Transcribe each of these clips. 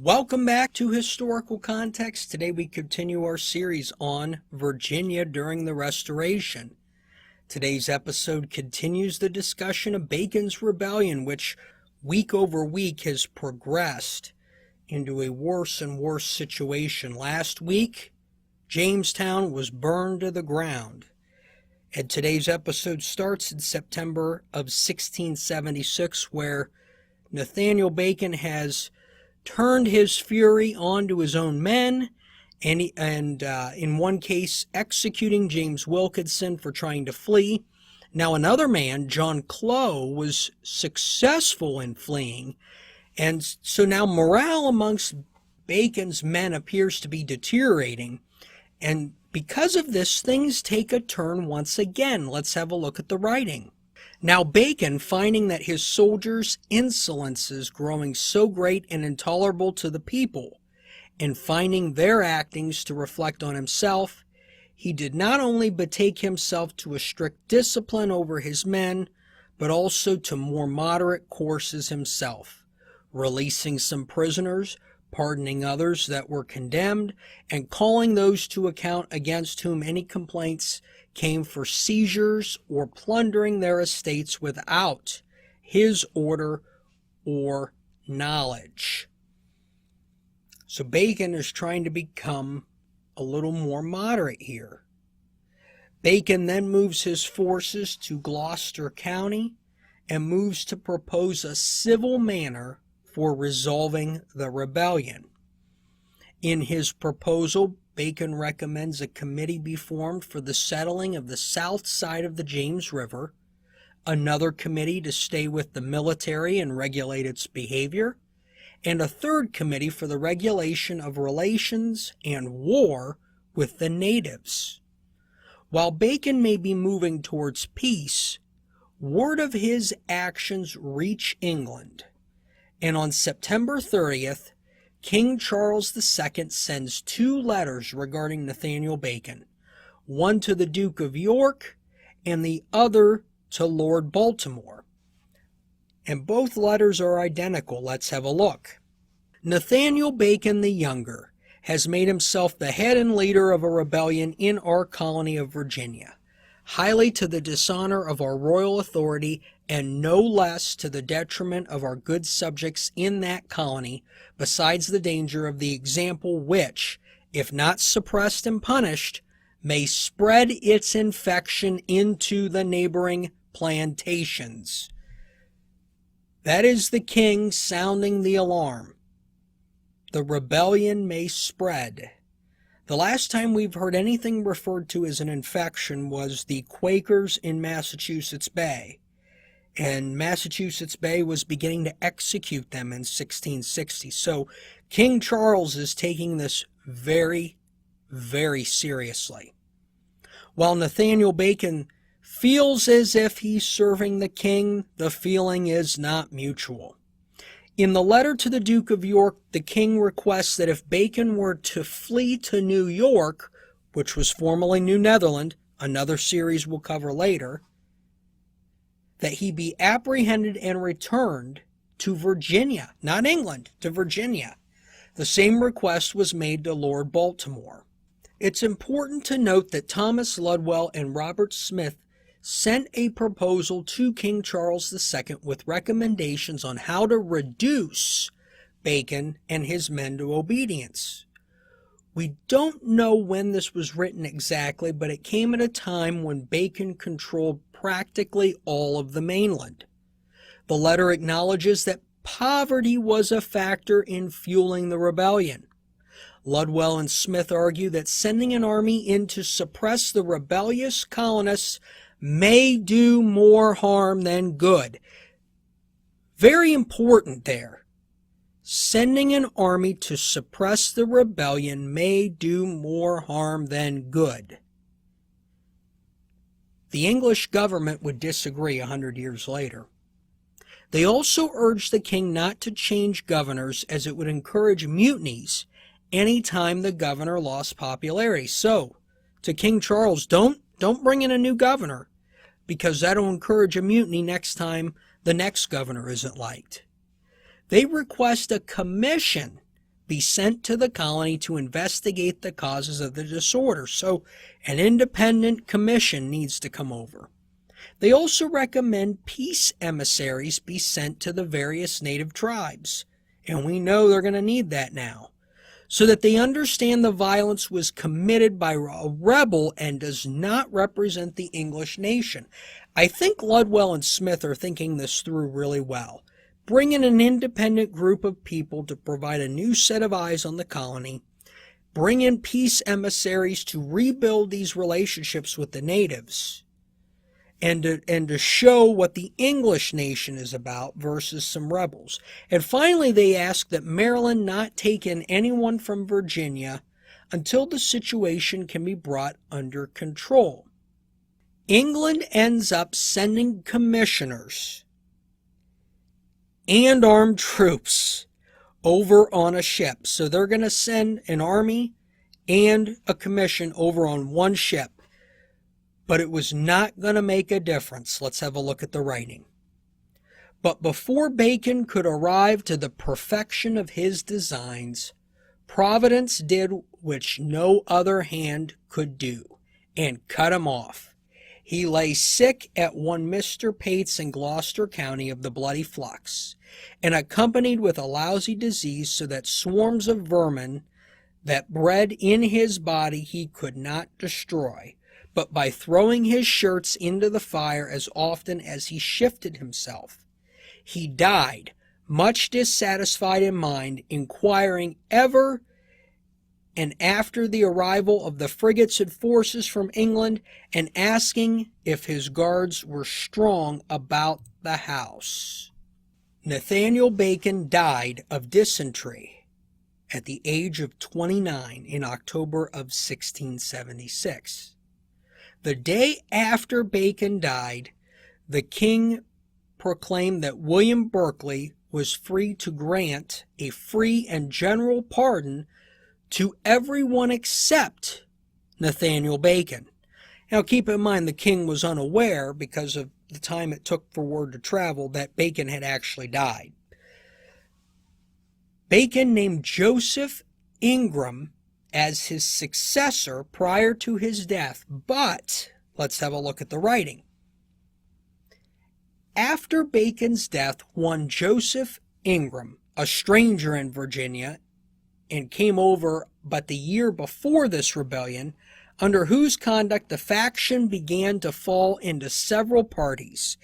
Welcome back to Historical Context. Today we continue our series on Virginia during the Restoration. Today's episode continues the discussion of Bacon's rebellion, which week over week has progressed into a worse and worse situation. Last week, Jamestown was burned to the ground. And today's episode starts in September of 1676, where Nathaniel Bacon has turned his fury onto his own men, and in one case executing James Wilkinson for trying to flee. Now another man, John Clow, was successful in fleeing, and so now morale amongst Bacon's men appears to be deteriorating, and because of this, things take a turn once again. Let's have a look at the writing. Now Bacon, finding that his soldiers' insolence is growing so great and intolerable to the people, and finding their actings to reflect on himself, he did not only betake himself to a strict discipline over his men, but also to more moderate courses himself, releasing some prisoners, pardoning others that were condemned, and calling those to account against whom any complaints came for seizures or plundering their estates without his order or knowledge. So Bacon is trying to become a little more moderate here. Bacon then moves his forces to Gloucester County and moves to propose a civil manner for resolving the rebellion. In his proposal, Bacon recommends a committee be formed for the settling of the south side of the James River, another committee to stay with the military and regulate its behavior, and a third committee for the regulation of relations and war with the natives. While Bacon may be moving towards peace, word of his actions reach England, and on September 30th, King Charles II sends two letters regarding Nathaniel Bacon, one to the Duke of York and the other to Lord Baltimore. And both letters are identical. Let's have a look. Nathaniel Bacon the Younger has made himself the head and leader of a rebellion in our colony of Virginia, highly to the dishonor of our royal authority and no less to the detriment of our good subjects in that colony, besides the danger of the example which, if not suppressed and punished, may spread its infection into the neighboring plantations. That is the king sounding the alarm. The rebellion may spread. The last time we've heard anything referred to as an infection was the Quakers in Massachusetts Bay. And Massachusetts Bay was beginning to execute them in 1660. So King Charles is taking this very, very seriously. While Nathaniel Bacon feels as if he's serving the king, the feeling is not mutual. In the letter to the Duke of York, the king requests that if Bacon were to flee to New York, which was formerly New Netherland, another series we'll cover later, that he be apprehended and returned to Virginia, not England, to Virginia. The same request was made to Lord Baltimore. It's important to note that Thomas Ludwell and Robert Smith sent a proposal to King Charles II with recommendations on how to reduce Bacon and his men to obedience. We don't know when this was written exactly, but it came at a time when Bacon controlled practically all of the mainland. The letter acknowledges that poverty was a factor in fueling the rebellion. Ludwell and Smith argue that sending an army in to suppress the rebellious colonists may do more harm than good. Very important there. Sending an army to suppress the rebellion may do more harm than good. The English government would disagree 100 years later. They also urged the king not to change governors, as it would encourage mutinies any time the governor lost popularity. So, to King Charles, don't bring in a new governor, because that'll encourage a mutiny next time the next governor isn't liked. They request a commission be sent to the colony to investigate the causes of the disorder. So an independent commission needs to come over. They also recommend peace emissaries be sent to the various native tribes, and we know they're going to need that now, so that they understand the violence was committed by a rebel and does not represent the English nation. I think Ludwell and Smith are thinking this through really well. Bring in an independent group of people to provide a new set of eyes on the colony. Bring in peace emissaries to rebuild these relationships with the natives. And to show what the English nation is about versus some rebels. And finally, they ask that Maryland not take in anyone from Virginia until the situation can be brought under control. England ends up sending commissioners and armed troops over on a ship. So they're going to send an army and a commission over on one ship. But it was not going to make a difference. Let's have a look at the writing. But before Bacon could arrive to the perfection of his designs, Providence did which no other hand could do, and cut him off. He lay sick at one Mr. Pate's in Gloucester County of the bloody flux, and accompanied with a lousy disease, so that swarms of vermin that bred in his body he could not destroy, but by throwing his shirts into the fire as often as he shifted himself. He died, much dissatisfied in mind, inquiring ever and after the arrival of the frigates and forces from England, and asking if his guards were strong about the house. Nathaniel Bacon died of dysentery at the age of 29 in October of 1676. The day after Bacon died, the king proclaimed that William Berkeley was free to grant a free and general pardon to everyone except Nathaniel Bacon. Now keep in mind the king was unaware, because of the time it took for word to travel, that Bacon had actually died. Bacon named Joseph Ingram as his successor prior to his death, but let's have a look at the writing. After Bacon's death, one Joseph Ingram, a stranger in Virginia, and came over but the year before this rebellion, under whose conduct the faction began to fall into several parties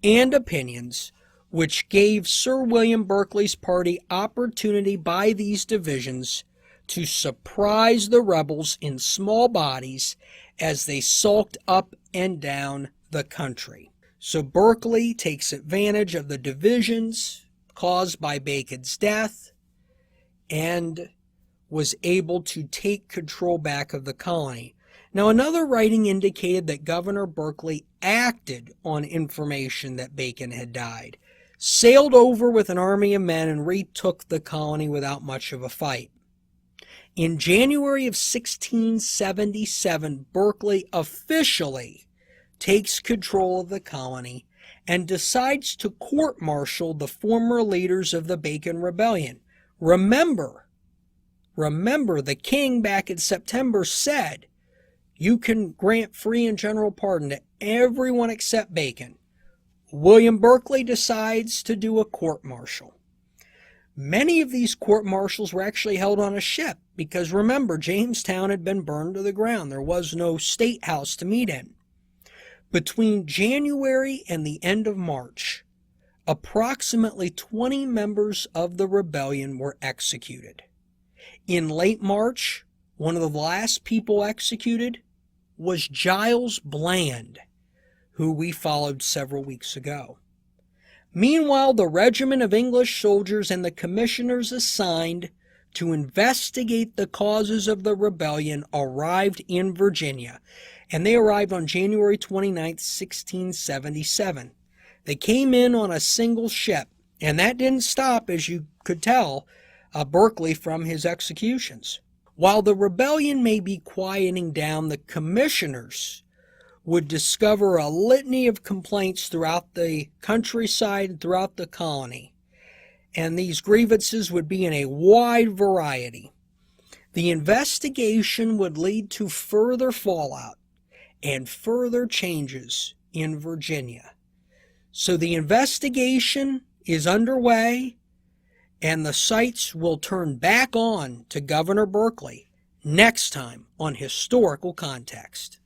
and opinions, which gave Sir William Berkeley's party opportunity by these divisions to surprise the rebels in small bodies as they sulked up and down the country. So Berkeley takes advantage of the divisions caused by Bacon's death and was able to take control back of the colony. Now, another writing indicated that Governor Berkeley acted on information that Bacon had died, sailed over with an army of men, and retook the colony without much of a fight. In January of 1677, Berkeley officially takes control of the colony and decides to court-martial the former leaders of the Bacon Rebellion. Remember, the king back in September said, you can grant free and general pardon to everyone except Bacon. William Berkeley decides to do a court-martial. Many of these court-martials were actually held on a ship because, remember, Jamestown had been burned to the ground. There was no state house to meet in. Between January and the end of March, approximately 20 members of the rebellion were executed. In late March, one of the last people executed was Giles Bland, who we followed several weeks ago. Meanwhile, the regiment of English soldiers and the commissioners assigned to investigate the causes of the rebellion arrived in Virginia, and they arrived on January 29, 1677. They came in on a single ship, and that didn't stop, as you could tell, Berkeley from his executions. While the rebellion may be quieting down, the commissioners would discover a litany of complaints throughout the countryside and throughout the colony. and these grievances would be in a wide variety. The investigation would lead to further fallout and further changes in Virginia. So the investigation is underway, and the sights will turn back on to Governor Berkeley next time on Historical Context.